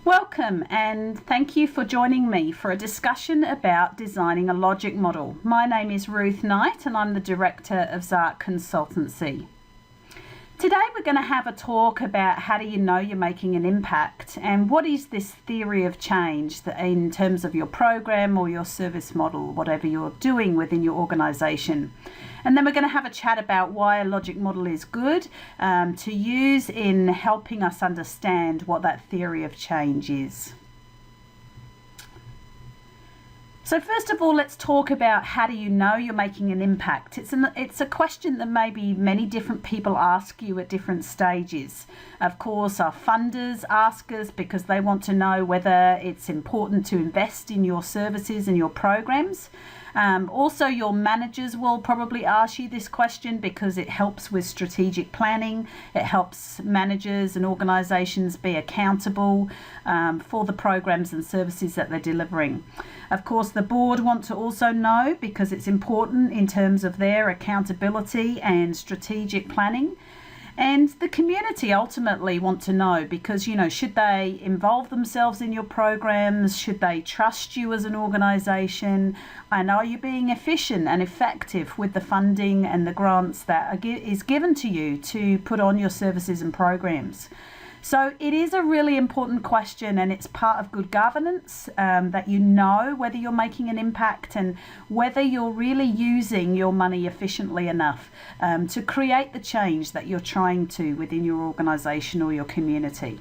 Welcome and thank you for joining me for a discussion about designing a logic model. My name is Ruth Knight and I'm the Director of Zark Consultancy. Today we're going to have a talk about how do you know you're making an impact and what is this theory of change that in terms of your program or your service model, whatever you're doing within your organisation. And then we're going to have a chat about why a logic model is good to use in helping us understand what that theory of change is. So first of all, let's talk about how do you know you're making an impact. It's a question that maybe many different people ask you at different stages. Of course, our funders ask us because they want to know whether it's important to invest in your services and your programs. Also, your managers will probably ask you this question because it helps with strategic planning. It helps managers and organisations be accountable for the programs and services that they're delivering. Of course, the board want to also know because it's important in terms of their accountability and strategic planning. And the community ultimately want to know because, should they involve themselves in your programs? Should they trust you as an organisation? And are you being efficient and effective with the funding and the grants that is given to you to put on your services and programs? So it is a really important question, and it's part of good governance that you know whether you're making an impact and whether you're really using your money efficiently enough to create the change that you're trying to within your organisation or your community.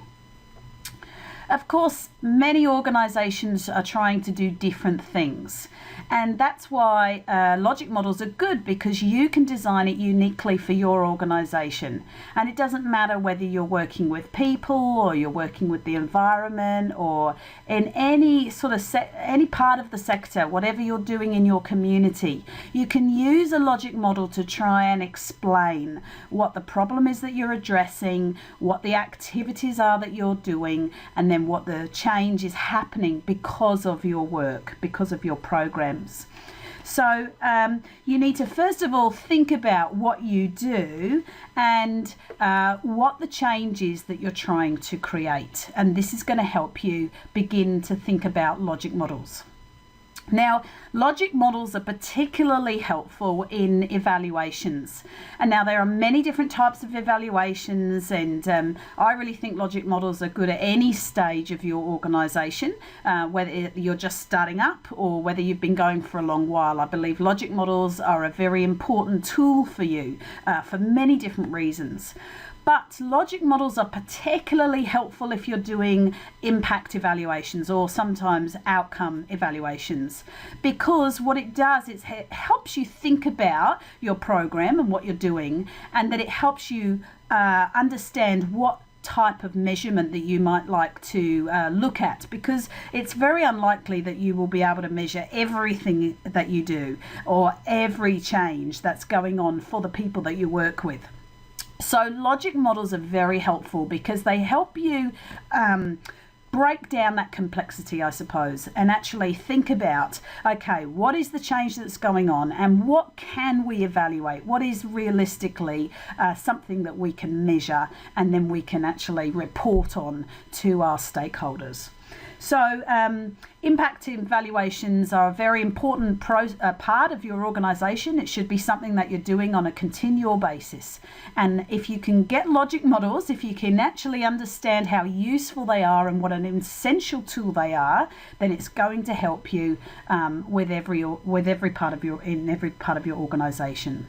Of course, many organisations are trying to do different things, and that's why logic models are good because you can design it uniquely for your organisation. And it doesn't matter whether you're working with people or you're working with the environment or in any sort of any part of the sector, whatever you're doing in your community, you can use a logic model to try and explain what the problem is that you're addressing, what the activities are that you're doing, and then what the change is happening because of your work, because of your programs. So you need to first of all think about what you do and what the change is that you're trying to create. And this is going to help you begin to think about logic models. Now, logic models are particularly helpful in evaluations. And now there are many different types of evaluations, and I really think logic models are good at any stage of your organisation, whether you're just starting up or whether you've been going for a long while. I believe logic models are a very important tool for you for many different reasons. But logic models are particularly helpful if you're doing impact evaluations or sometimes outcome evaluations, because what it does is it helps you think about your program and what you're doing, and that it helps you understand what type of measurement that you might like to look at, because it's very unlikely that you will be able to measure everything that you do or every change that's going on for the people that you work with. So logic models are very helpful because they help you break down that complexity, I suppose, and actually think about, okay, what is the change that's going on and what can we evaluate? What is realistically something that we can measure and then we can actually report on to our stakeholders? So impact evaluations are a very important part of your organisation. It should be something that you're doing on a continual basis. And if you can get logic models, if you can actually understand how useful they are and what an essential tool they are, then it's going to help you with every part of your organisation.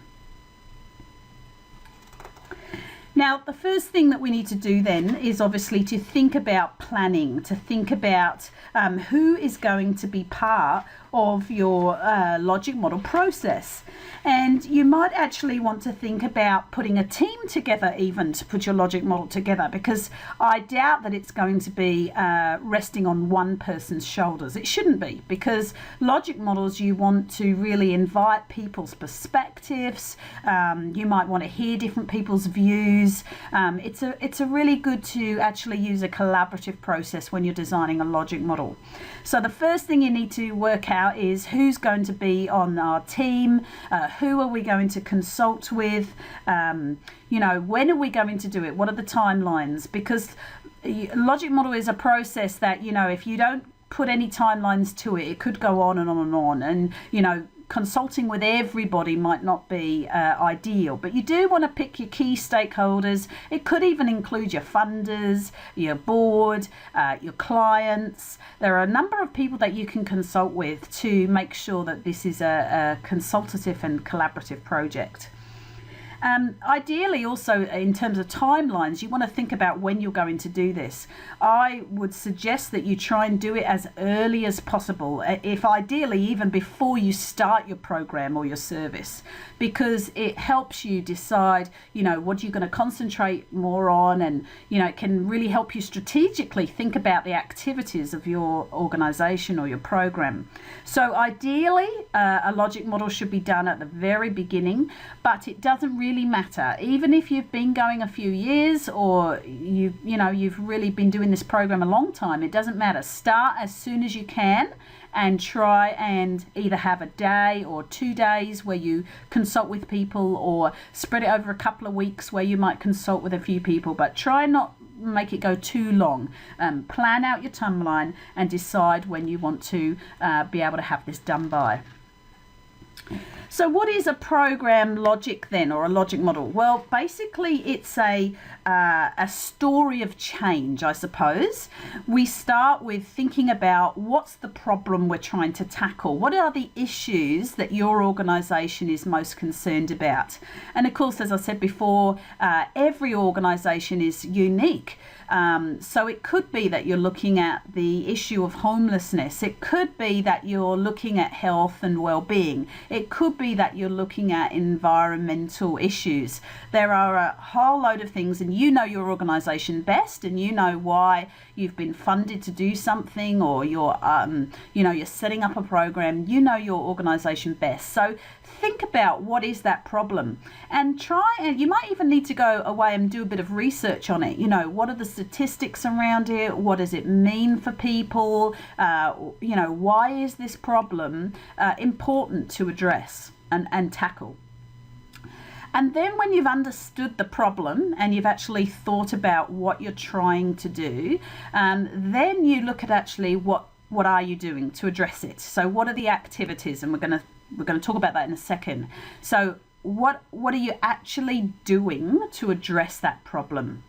Now, the first thing that we need to do then is obviously to think about planning, to think about who is going to be part of your logic model process. And you might actually want to think about putting a team together even to put your logic model together, because I doubt that it's going to be resting on one person's shoulders. It shouldn't be, because logic models, you want to really invite people's perspectives. You might want to hear different people's views. It's a really good to actually use a collaborative process when you're designing a logic model. So the first thing you need to work out is who's going to be on our team, who are we going to consult with, when are we going to do it, what are the timelines, because Logic model is a process that, if you don't put any timelines to it, it could go on and on and on. And, consulting with everybody might not be ideal, but you do want to pick your key stakeholders. It could even include your funders, your board, your clients. There are a number of people that you can consult with to make sure that this is a consultative and collaborative project. Ideally, also in terms of timelines, you want to think about when you're going to do this. I would suggest that you try and do it as early as possible, if ideally even before you start your program or your service, because it helps you decide, what you're going to concentrate more on, and it can really help you strategically think about the activities of your organization or your program. So ideally, a logic model should be done at the very beginning, but it doesn't really matter. Even if you've been going a few years, or you've really been doing this program a long time, it doesn't matter. Start as soon as you can and try and either have a day or 2 days where you consult with people, or spread it over a couple of weeks where you might consult with a few people, but try not make it go too long. Plan out your timeline and decide when you want to be able to have this done by. So what is a program logic then, or a logic model? Well, basically it's a story of change, I suppose. We start with thinking about what's the problem we're trying to tackle. What are the issues that your organisation is most concerned about? And of course, as I said before, every organisation is unique. So it could be that you're looking at the issue of homelessness. It could be that you're looking at health and well-being. It could be that you're looking at environmental issues. There are a whole load of things, and you know your organisation best, and you know why you've been funded to do something, or you're setting up a program. You know your organisation best. So think about what is that problem, and you might even need to go away and do a bit of research on it. What are the statistics around it? What does it mean for people? Why is this problem important to address and tackle? And then when you've understood the problem and you've actually thought about what you're trying to do, then you look at actually what are you doing to address it. So what are the activities? And we're going to talk about that in a second. So what are you actually doing to address that problem?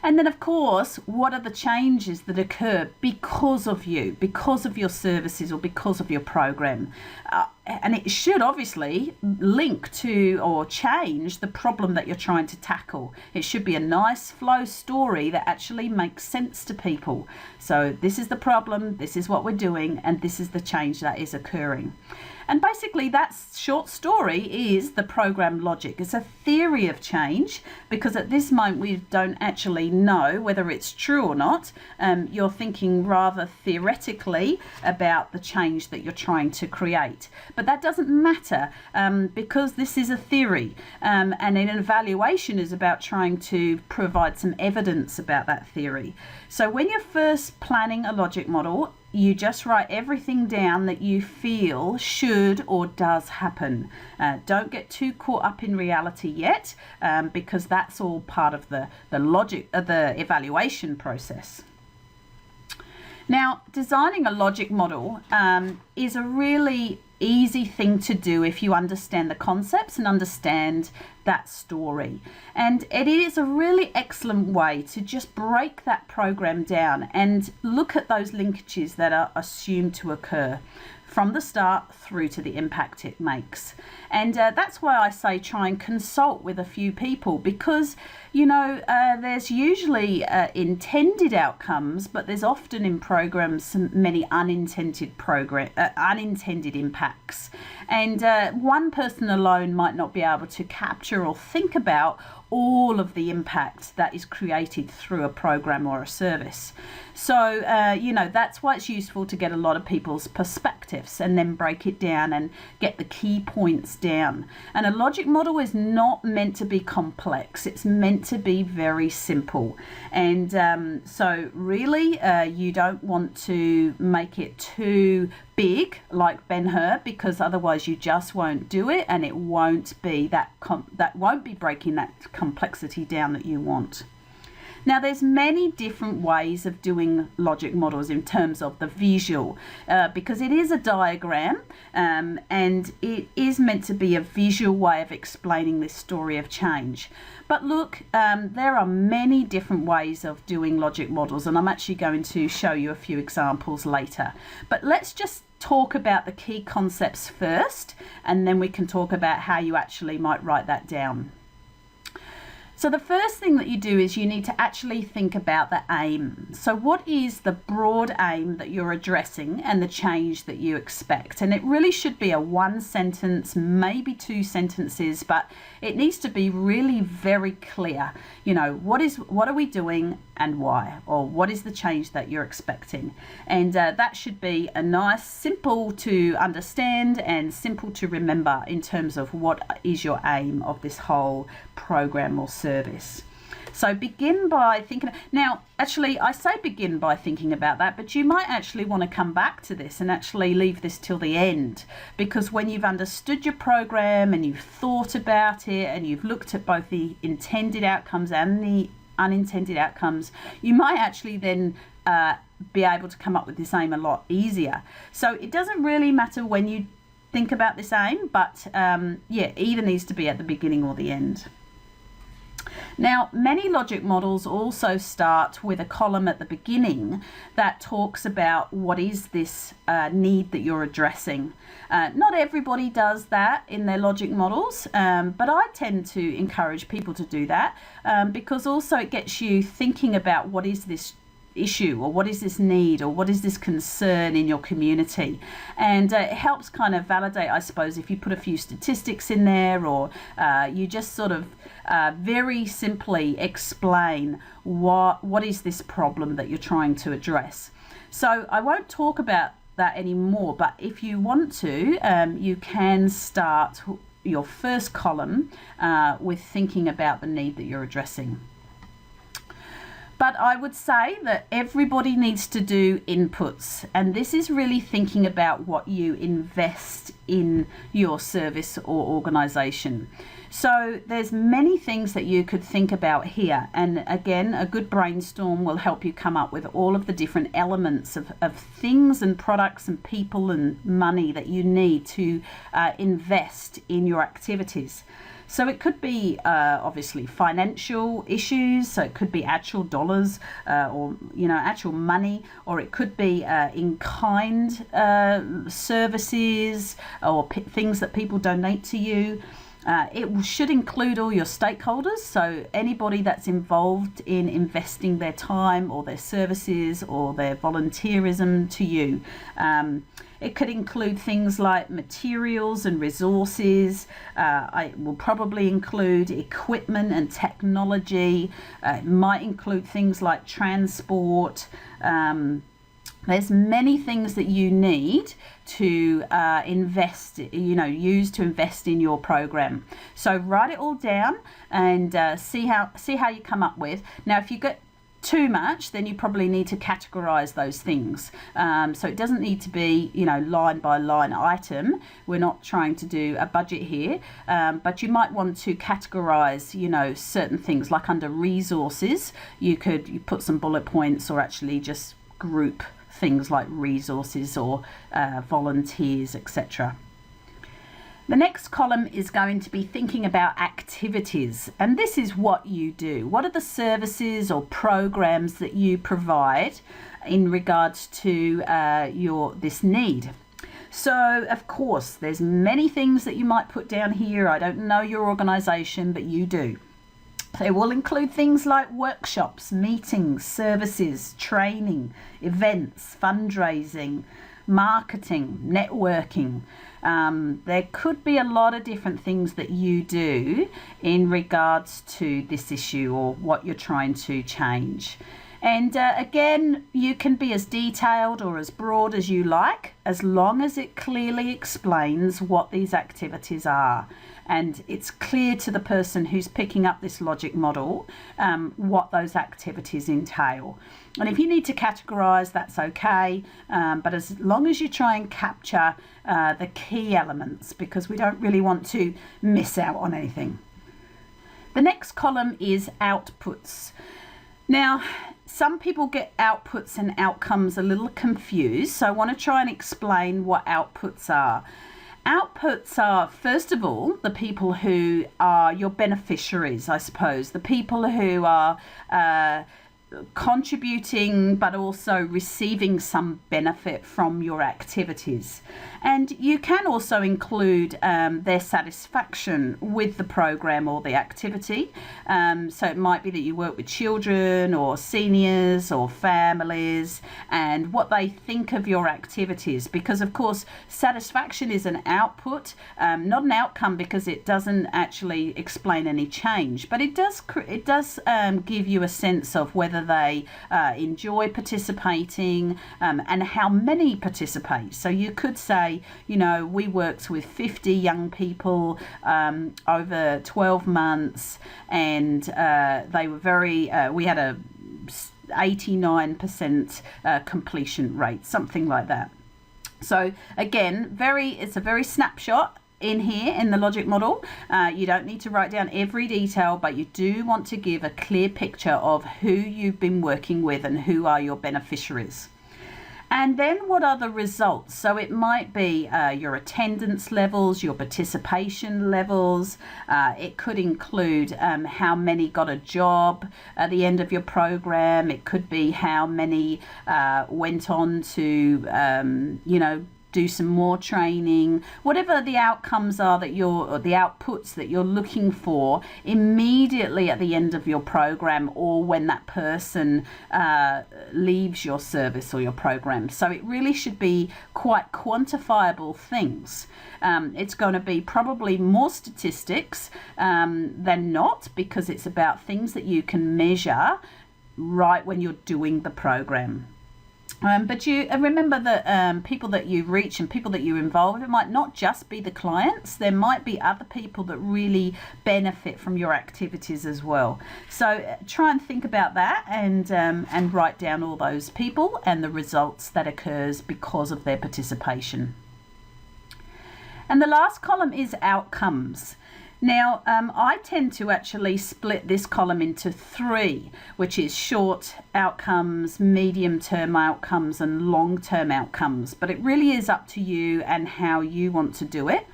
And then, of course, what are the changes that occur because of you, because of your services, or because of your program? And it should obviously link to or change the problem that you're trying to tackle. It should be a nice flow story that actually makes sense to people. So this is the problem, this is what we're doing, and this is the change that is occurring. And basically that short story is the program logic. It's a theory of change, because at this moment we don't actually know whether it's true or not. You're thinking rather theoretically about the change that you're trying to create. But that doesn't matter, because this is a theory, and an evaluation is about trying to provide some evidence about that theory. So when you're first planning a logic model, you just write everything down that you feel should or does happen. Don't get too caught up in reality yet, because that's all part of the logic of the evaluation process. Now, designing a logic model is a really easy thing to do if you understand the concepts and understand that story. And it is a really excellent way to just break that program down and look at those linkages that are assumed to occur from the start through to the impact it makes. And that's why I say try and consult with a few people, because there's usually intended outcomes, but there's often in programs many unintended impacts. And one person alone might not be able to capture or think about all of the impact that is created through a program or a service. So, that's why it's useful to get a lot of people's perspectives and then break it down and get the key points down. And a logic model is not meant to be complex. It's meant to be very simple. And so really, you don't want to make it too big like Ben-Hur, because otherwise you just won't do it, and it won't be that won't be breaking that complexity down that you want. Now, there's many different ways of doing logic models in terms of the visual, because it is a diagram, and it is meant to be a visual way of explaining this story of change. But look, there are many different ways of doing logic models, and I'm actually going to show you a few examples later. But let's just talk about the key concepts first, and then we can talk about how you actually might write that down. So the first thing that you do is you need to actually think about the aim. So what is the broad aim that you're addressing and the change that you expect? And it really should be a one sentence, maybe two sentences, but it needs to be really very clear. You know, what are we doing and why? Or what is the change that you're expecting? And that should be a nice, simple to understand and simple to remember in terms of what is your aim of this whole program or service. So begin by thinking. Now, actually, I say begin by thinking about that, but you might actually want to come back to this and actually leave this till the end, because when you've understood your program and you've thought about it and you've looked at both the intended outcomes and the unintended outcomes, you might actually then be able to come up with this aim a lot easier. So it doesn't really matter when you think about this aim, but yeah, either needs to be at the beginning or the end. Now, many logic models also start with a column at the beginning that talks about what is this need that you're addressing. Not everybody does that in their logic models, but I tend to encourage people to do that because also it gets you thinking about what is this issue, or what is this need, or what is this concern in your community. And it helps kind of validate, I suppose, if you put a few statistics in there, or you just sort of very simply explain what is this problem that you're trying to address. So I won't talk about that anymore, but if you want to, you can start your first column with thinking about the need that you're addressing. But I would say that everybody needs to do inputs, and this is really thinking about what you invest in your service or organisation. So there's many things that you could think about here, and again, a good brainstorm will help you come up with all of the different elements of things and products and people and money that you need to invest in your activities. So it could be obviously financial issues, so it could be actual dollars or actual money, or it could be in-kind services or things that people donate to you. It should include all your stakeholders, so anybody that's involved in investing their time or their services or their volunteerism to you. It could include things like materials and resources. It will probably include equipment and technology. It might include things like transport. There's many things that you need to use to invest in your program. So write it all down and see how you come up with. Now, if you get too much, then you probably need to categorize those things. So it doesn't need to be, line by line item. We're not trying to do a budget here, but you might want to categorize, certain things, like under resources, you put some bullet points, or actually just group things like resources or volunteers, etc. The next column is going to be thinking about activities, and this is what you do. What are the services or programs that you provide in regards to this need? So, of course, there's many things that you might put down here. I don't know your organisation, but you do. They will include things like workshops, meetings, services, training, events, fundraising, marketing, networking. There could be a lot of different things that you do in regards to this issue or what you're trying to change. And again, you can be as detailed or as broad as you like, as long as it clearly explains what these activities are. And it's clear to the person who's picking up this logic model what those activities entail. And if you need to categorize, that's okay, but as long as you try and capture the key elements, because we don't really want to miss out on anything. The next column is outputs. Now, some people get outputs and outcomes a little confused, so I want to try and explain what outputs are. Outputs are, first of all, the people who are your beneficiaries, I suppose, the people who are contributing but also receiving some benefit from your activities. And you can also include their satisfaction with the program or the activity. So it might be that you work with children or seniors or families and what they think of your activities, because of course satisfaction is an output, not an outcome, because it doesn't actually explain any change, but it does give you a sense of whether they enjoy participating and how many participate. So you could say, we worked with 50 young people over 12 months, and they were we had a 89% completion rate, something like that. So again, it's a very snapshot in here in the logic model. You don't need to write down every detail, but you do want to give a clear picture of who you've been working with and who are your beneficiaries. And then what are the results? So it might be your attendance levels, your participation levels. It could include how many got a job at the end of your program. It could be how many went on to, do some more training. Whatever the outcomes are or the outputs that you're looking for immediately at the end of your program, or when that person leaves your service or your program. So it really should be quite quantifiable things. It's going to be probably more statistics than not, because it's about things that you can measure right when you're doing the program. But you remember that people that you reach and people that you involve, it might not just be the clients. There might be other people that really benefit from your activities as well. So try and think about that and write down all those people and the results that occurs because of their participation. And the last column is outcomes. Now, I tend to actually split this column into three, which is short outcomes, medium-term outcomes, and long-term outcomes. But it really is up to you and how you want to do it.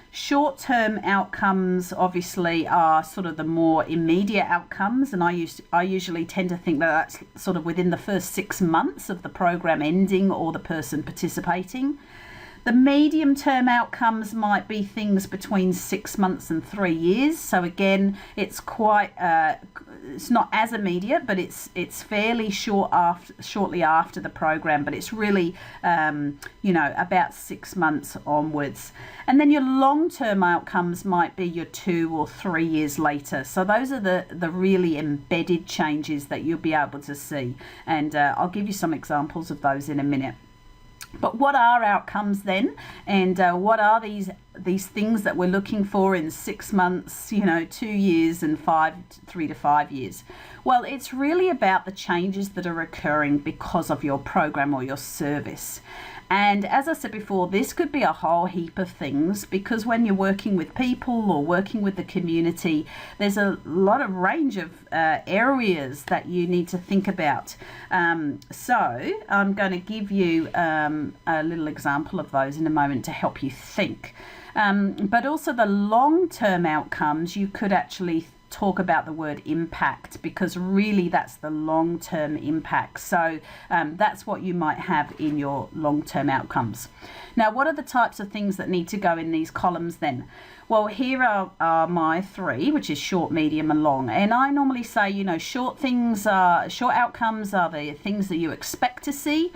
Short-term outcomes obviously are sort of the more immediate outcomes, and I usually tend to think that that's sort of within the first 6 months of the program ending or the person participating. The medium-term outcomes might be things between 6 months and 3 years. So again, it's quite it's not as immediate, but it's fairly shortly after the program. But it's really about 6 months onwards. And then your long-term outcomes might be your 2 or 3 years later. So those are the really embedded changes that you'll be able to see. And I'll give you some examples of those in a minute. But what are outcomes then? And what are these things that we're looking for in 6 months, 2 years, and 3 to 5 years? Well, it's really about the changes that are occurring because of your program or your service. And as I said before, this could be a whole heap of things, because when you're working with people or working with the community, there's a lot of range of areas that you need to think about. So I'm going to give you a little example of those in a moment to help you think. But also the long-term outcomes, you could actually talk about the word impact, because really that's the long-term impact. So that's what you might have in your long-term outcomes. Now, what are the types of things that need to go in these columns then? Well, here are my three, which is short, medium, and long. And I normally say, short outcomes are the things that you expect to see.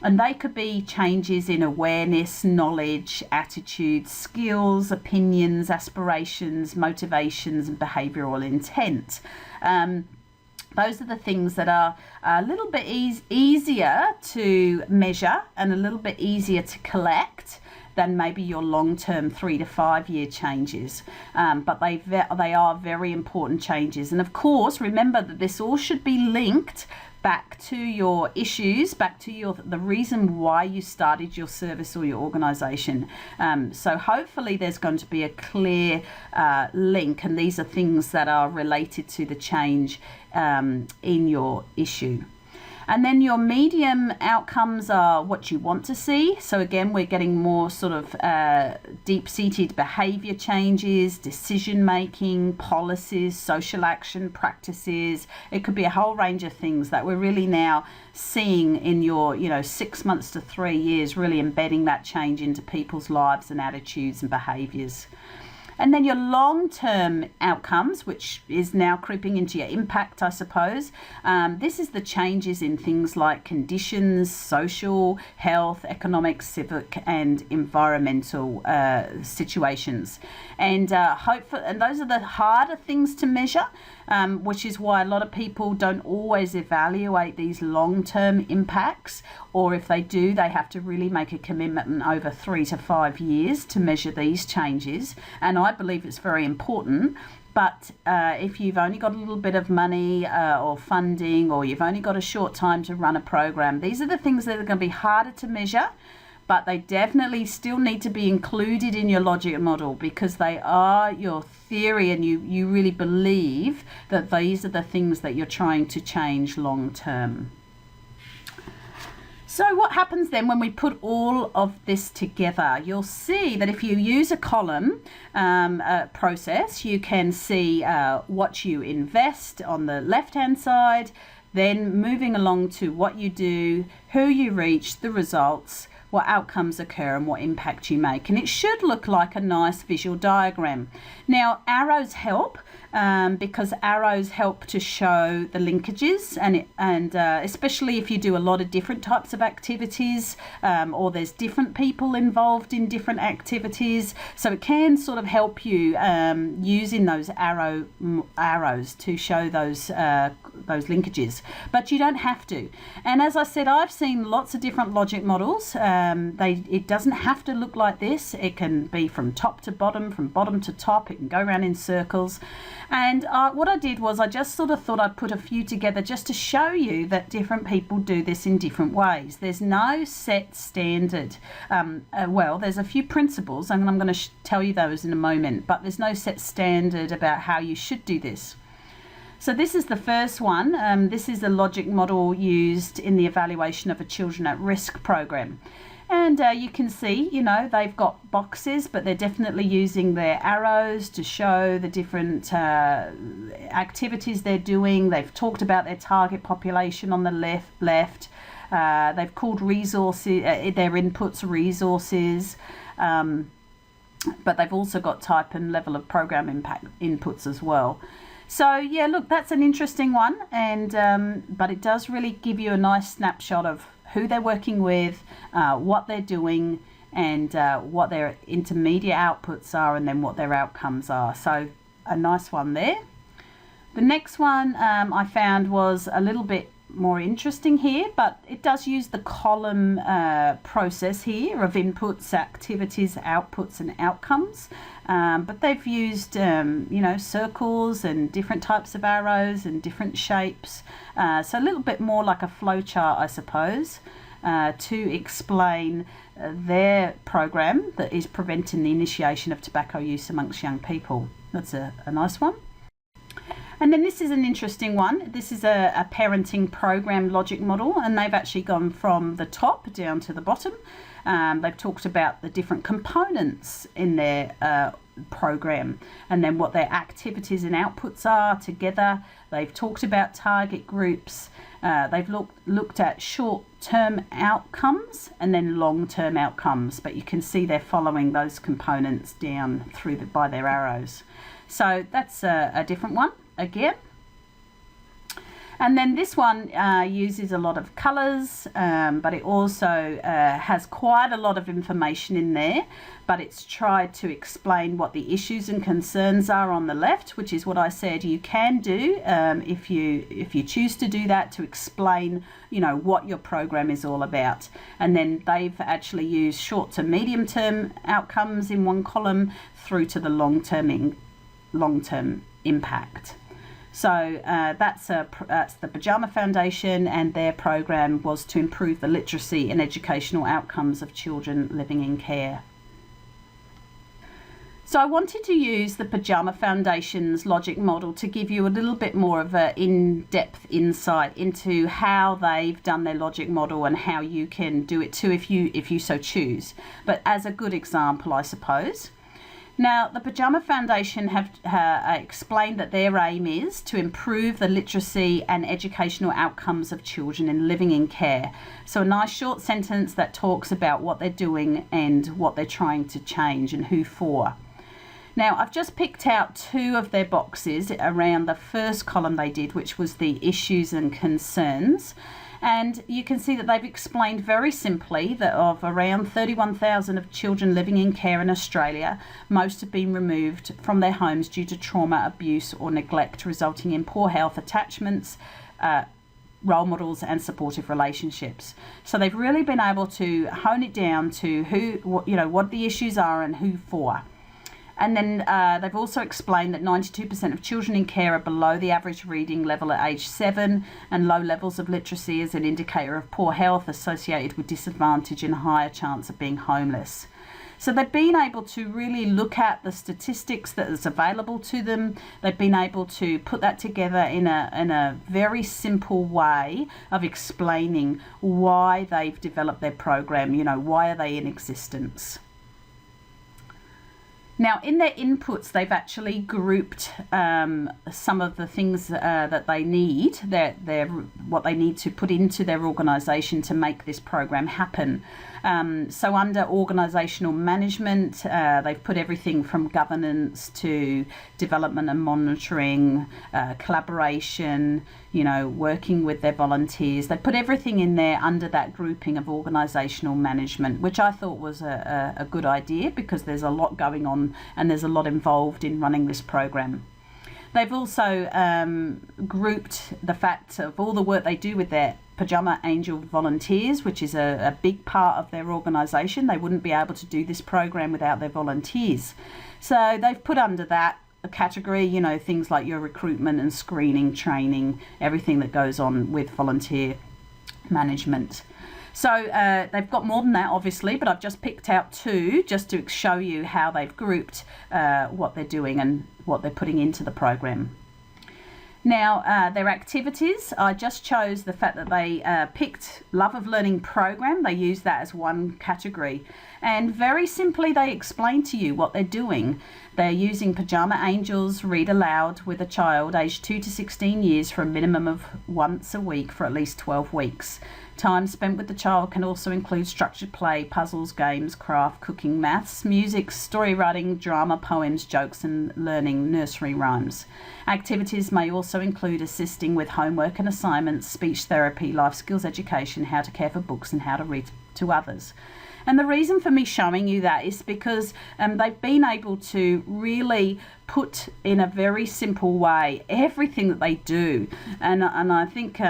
And they could be changes in awareness, knowledge, attitudes, skills, opinions, aspirations, motivations, and behavioural intent. Those are the things that are a little bit easier to measure and a little bit easier to collect than maybe your long-term 3 to 5 year changes. But they are very important changes. And of course, remember that this all should be linked back to your issues, back to the reason why you started your service or your organization. So hopefully there's going to be a clear link, and these are things that are related to the change in your issue. And then your medium outcomes are what you want to see. So again, we're getting more sort of deep-seated behavior changes, decision-making, policies, social action, practices. It could be a whole range of things that we're really now seeing in your, 6 months to 3 years, really embedding that change into people's lives and attitudes and behaviors. And then your long-term outcomes, which is now creeping into your impact, I suppose. This is the changes in things like conditions, social, health, economic, civic, and environmental situations. And and those are the harder things to measure, which is why a lot of people don't always evaluate these long-term impacts, or if they do, they have to really make a commitment over 3 to 5 years to measure these changes. And I believe it's very important. But if you've only got a little bit of money or funding, or you've only got a short time to run a program, these are the things that are going to be harder to measure, but they definitely still need to be included in your logic model, because they are your theory, and you really believe that these are the things that you're trying to change long term. So what happens then when we put all of this together? You'll see that if you use a column process, you can see what you invest on the left-hand side, then moving along to what you do, who you reach, the results, what outcomes occur, and what impact you make. And it should look like a nice visual diagram. Now, arrows help because arrows help to show the linkages, and especially if you do a lot of different types of activities, or there's different people involved in different activities. So it can sort of help you using those arrows to show those linkages, but you don't have to. And as I said, I've seen lots of different logic models. It doesn't have to look like this. It can be from top to bottom, from bottom to top. It can go around in circles. And what I did was I just sort of thought I'd put a few together just to show you that different people do this in different ways. There's no set standard. Well, there's a few principles, and I'm going to tell you those in a moment, but there's no set standard about how you should do this. So this is the first one. This is a logic model used in the evaluation of a children at risk program. And you can see, they've got boxes, but they're definitely using their arrows to show the different activities they're doing. They've talked about their target population on the left. They've called resources, their inputs resources. But they've also got type and level of program impact inputs as well. So yeah, look, that's an interesting one, and but it does really give you a nice snapshot of who they're working with, what they're doing, and what their intermediate outputs are, and then what their outcomes are. So a nice one there. The next one I found was a little bit more interesting here, but it does use the column process here of inputs, activities, outputs, and outcomes. But they've used circles and different types of arrows and different shapes, so a little bit more like a flow chart, I suppose, to explain their program that is preventing the initiation of tobacco use amongst young people. That's a nice one. And then this is an interesting one. This is a parenting program logic model, and they've actually gone from the top down to the bottom. They've talked about the different components in their program, and then what their activities and outputs are together. They've talked about target groups. They've looked at short-term outcomes and then long-term outcomes, but you can see they're following those components down through by their arrows. So that's a different one again. And then this one uses a lot of colours, but it also has quite a lot of information in there, but it's tried to explain what the issues and concerns are on the left, which is what I said you can do if you choose to do that, to explain what your program is all about. And then they've actually used short to medium term outcomes in one column through to the long term impact. So that's the Pajama Foundation, and their program was to improve the literacy and educational outcomes of children living in care. So I wanted to use the Pajama Foundation's logic model to give you a little bit more of an in-depth insight into how they've done their logic model and how you can do it too if you so choose. But as a good example, I suppose. Now, the Pajama Foundation have explained that their aim is to improve the literacy and educational outcomes of children living in care. So a nice short sentence that talks about what they're doing and what they're trying to change and who for. Now, I've just picked out two of their boxes around the first column they did, which was the issues and concerns. And you can see that they've explained very simply that of around 31,000 of children living in care in Australia, most have been removed from their homes due to trauma, abuse or neglect, resulting in poor health, attachments, role models and supportive relationships. So they've really been able to hone it down to what the issues are and who for. And then they've also explained that 92% of children in care are below the average reading level at age 7, and low levels of literacy is an indicator of poor health associated with disadvantage and higher chance of being homeless. So they've been able to really look at the statistics that is available to them. They've been able to put that together in a very simple way of explaining why they've developed their program, why are they in existence. Now, in their inputs, they've actually grouped some of the things that they need, what they need to put into their organisation to make this program happen. So under organisational management, they've put everything from governance to development and monitoring, collaboration, working with their volunteers. They put everything in there under that grouping of organisational management, which I thought was a good idea because there's a lot going on and there's a lot involved in running this program. They've also grouped the fact of all the work they do with their Pajama Angel volunteers, which is a big part of their organisation. They wouldn't be able to do this program without their volunteers. So they've put under that a category, things like your recruitment and screening, training, everything that goes on with volunteer management. So they've got more than that, obviously, but I've just picked out two just to show you how they've grouped what they're doing and what they're putting into the program. Now, their activities, I just chose the fact that they picked Love of Learning program. They use that as one category. And very simply, they explain to you what they're doing. They're using Pajama Angels Read Aloud with a child aged 2 to 16 years for a minimum of once a week for at least 12 weeks. Time spent with the child can also include structured play, puzzles, games, craft, cooking, maths, music, story writing, drama, poems, jokes, and learning nursery rhymes. Activities may also include assisting with homework and assignments, speech therapy, life skills education, how to care for books, and how to read to others. And the reason for me showing you that is because they've been able to really put in a very simple way everything that they do. And I think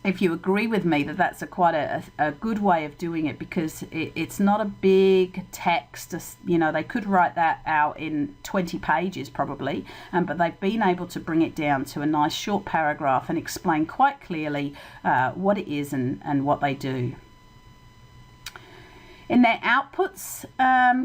if you agree with me that that's quite a good way of doing it, because it's not a big text. They could write that out in 20 pages probably, but they've been able to bring it down to a nice short paragraph and explain quite clearly what it is and what they do. In their outputs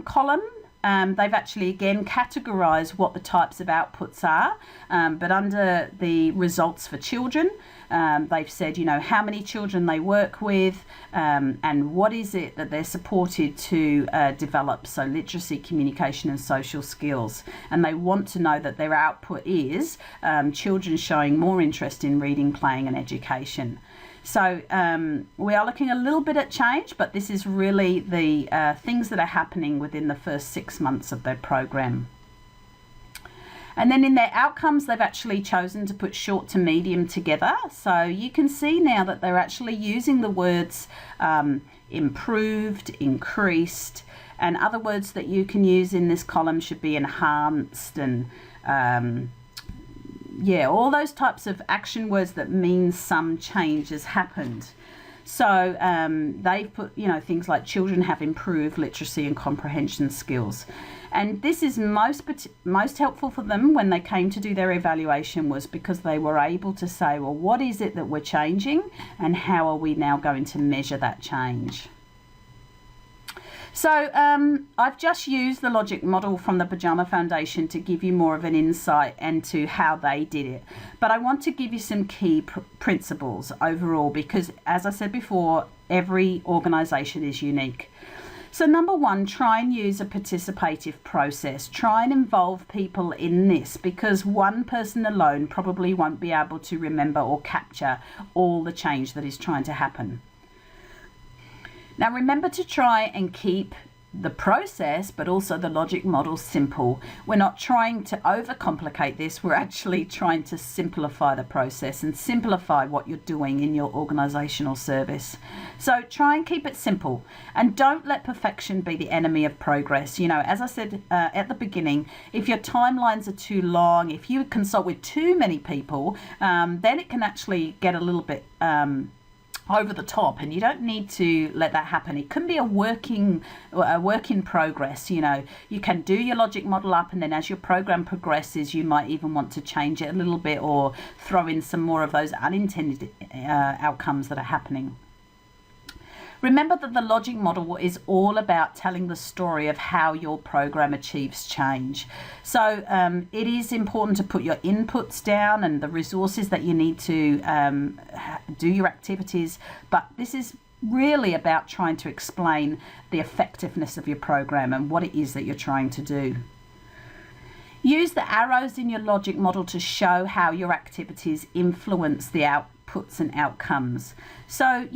column, they've actually again categorized what the types of outputs are, but under the results for children, they've said, how many children they work with, and what is it that they're supported to develop, so literacy, communication and social skills. And they want to know that their output is children showing more interest in reading, playing and education. So we are looking a little bit at change, but this is really the things that are happening within the first 6 months of their program. And then in their outcomes, they've actually chosen to put short to medium together. So you can see now that they're actually using the words improved, increased, and other words that you can use in this column should be enhanced and all those types of action words that mean some change has happened. So they've put, things like children have improved literacy and comprehension skills. And this is most helpful for them when they came to do their evaluation, was because they were able to say, well, what is it that we're changing and how are we now going to measure that change? So I've just used the logic model from the Pajama Foundation to give you more of an insight into how they did it. But I want to give you some key principles overall, because as I said before, every organisation is unique. So number one, try and use a participative process. Try and involve people in this, because one person alone probably won't be able to remember or capture all the change that is trying to happen. Now remember to try and keep the process, but also the logic model, simple. We're not trying to overcomplicate this. We're actually trying to simplify the process and simplify what you're doing in your organizational service. So try and keep it simple, and don't let perfection be the enemy of progress. As I said at the beginning, if your timelines are too long, if you consult with too many people, then it can actually get a little bit over the top, and you don't need to let that happen. It can be a work in progress. You can do your logic model up, and then as your program progresses, you might even want to change it a little bit or throw in some more of those unintended outcomes that are happening. Remember that the logic model is all about telling the story of how your program achieves change. So it is important to put your inputs down and the resources that you need to do your activities, but this is really about trying to explain the effectiveness of your program and what it is that you're trying to do. Use the arrows in your logic model to show how your activities influence the outputs and outcomes. So,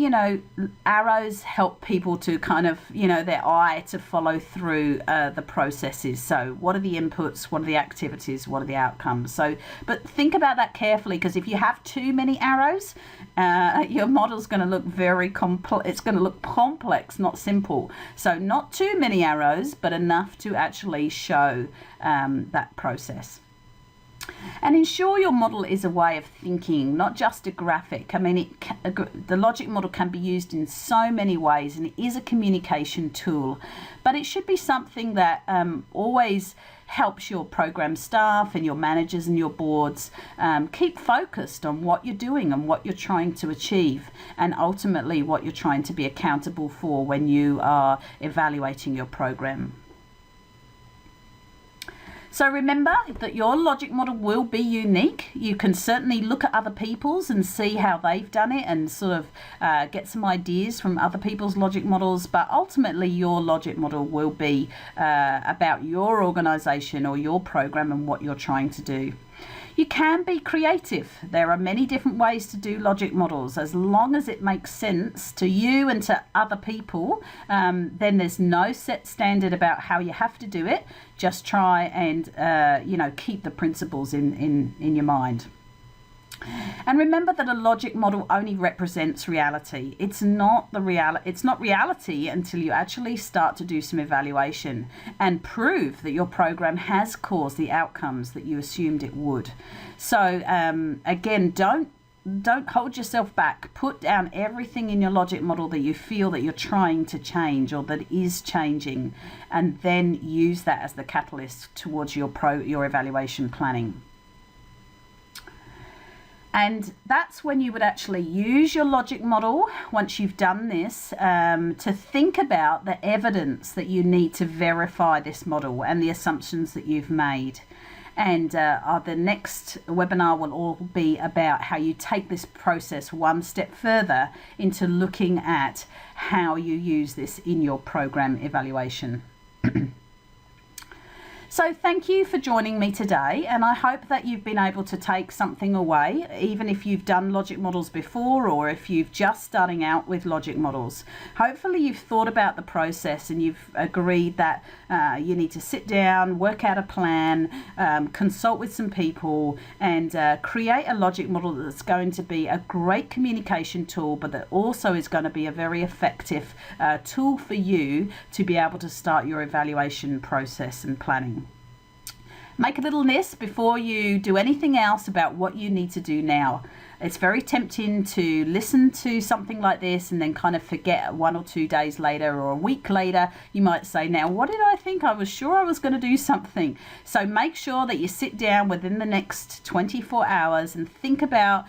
arrows help people to kind of, their eye to follow through the processes. So what are the inputs? What are the activities? What are the outcomes? So, but think about that carefully, because if you have too many arrows, your model's going to look very complex. It's going to look complex, not simple. So not too many arrows, but enough to actually show that process. And ensure your model is a way of thinking, not just a graphic. I mean, the logic model can be used in so many ways, and it is a communication tool, but it should be something that always helps your program staff and your managers and your boards keep focused on what you're doing and what you're trying to achieve, and ultimately what you're trying to be accountable for when you are evaluating your program. So remember that your logic model will be unique. You can certainly look at other people's and see how they've done it and sort of get some ideas from other people's logic models, but ultimately your logic model will be about your organization or your program and what you're trying to do. You can be creative. There are many different ways to do logic models. As long as it makes sense to you and to other people, then there's no set standard about how you have to do it. Just try and keep the principles in your mind. And remember that a logic model only represents reality. It's not reality until you actually start to do some evaluation and prove that your program has caused the outcomes that you assumed it would. So again, don't hold yourself back. Put down everything in your logic model that you feel that you're trying to change or that is changing, and then use that as the catalyst towards your evaluation planning. And that's when you would actually use your logic model, once you've done this, to think about the evidence that you need to verify this model and the assumptions that you've made. And the next webinar will all be about how you take this process one step further into looking at how you use this in your program evaluation. So thank you for joining me today, and I hope that you've been able to take something away, even if you've done logic models before or if you've just starting out with logic models. Hopefully you've thought about the process and you've agreed that you need to sit down, work out a plan, consult with some people, and create a logic model that's going to be a great communication tool, but that also is going to be a very effective tool for you to be able to start your evaluation process and planning. Make a little list before you do anything else about what you need to do now. It's very tempting to listen to something like this and then kind of forget 1 or 2 days later or a week later. You might say, now, what did I think? I was sure I was going to do something. So make sure that you sit down within the next 24 hours and think about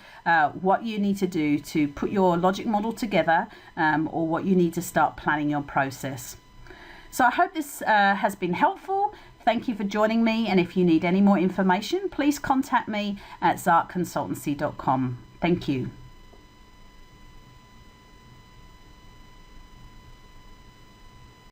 what you need to do to put your logic model together, or what you need to start planning your process. So I hope this has been helpful. Thank you for joining me, and if you need any more information, please contact me at zartconsultancy.com. Thank you.